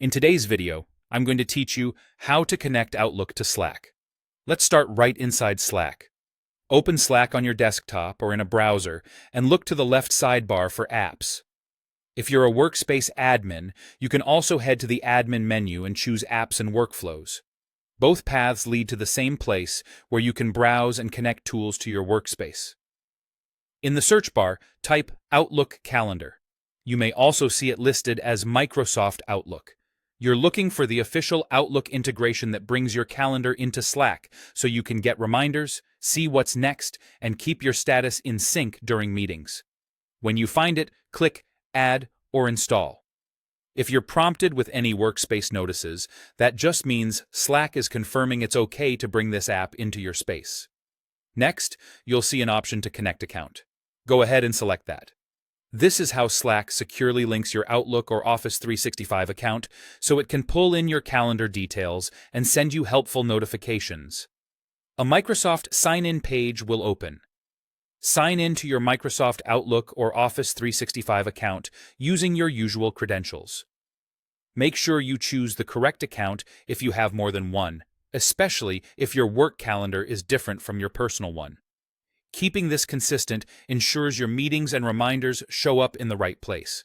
In today's video, I'm going to teach you how to connect Outlook to Slack. Let's start right inside Slack. Open Slack on your desktop or in a browser and look to the left sidebar for Apps. If you're a workspace admin, you can also head to the Admin menu and choose Apps and Workflows. Both paths lead to the same place where you can browse and connect tools to your workspace. In the search bar, type Outlook Calendar. You may also see it listed as Microsoft Outlook. You're looking for the official Outlook integration that brings your calendar into Slack so you can get reminders, see what's next, and keep your status in sync during meetings. When you find it, click Add or Install. If you're prompted with any workspace notices, that just means Slack is confirming it's okay to bring this app into your space. Next, you'll see an option to connect account. Go ahead and select that. This is how Slack securely links your Outlook or Office 365 account so it can pull in your calendar details and send you helpful notifications. A Microsoft sign-in page will open. Sign in to your Microsoft Outlook or Office 365 account using your usual credentials. Make sure you choose the correct account if you have more than one, especially if your work calendar is different from your personal one. Keeping this consistent ensures your meetings and reminders show up in the right place.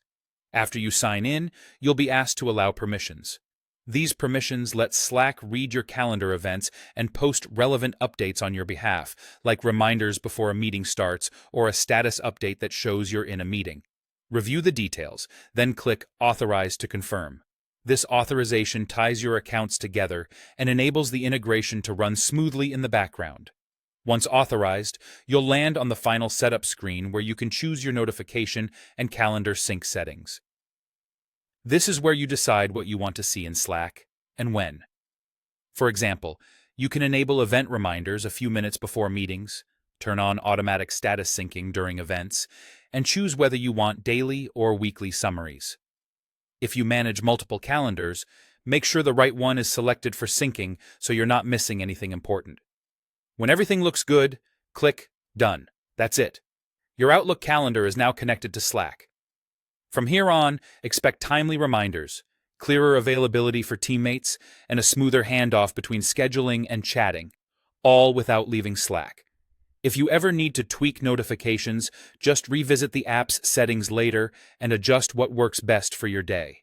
After you sign in, you'll be asked to allow permissions. These permissions let Slack read your calendar events and post relevant updates on your behalf, like reminders before a meeting starts or a status update that shows you're in a meeting. Review the details, then click Authorize to confirm. This authorization ties your accounts together and enables the integration to run smoothly in the background. Once authorized, you'll land on the final setup screen where you can choose your notification and calendar sync settings. This is where you decide what you want to see in Slack and when. For example, you can enable event reminders a few minutes before meetings, turn on automatic status syncing during events, and choose whether you want daily or weekly summaries. If you manage multiple calendars, make sure the right one is selected for syncing so you're not missing anything important. When everything looks good, click Done. That's it. Your Outlook calendar is now connected to Slack. From here on, expect timely reminders, clearer availability for teammates, and a smoother handoff between scheduling and chatting, all without leaving Slack. If you ever need to tweak notifications, just revisit the app's settings later and adjust what works best for your day.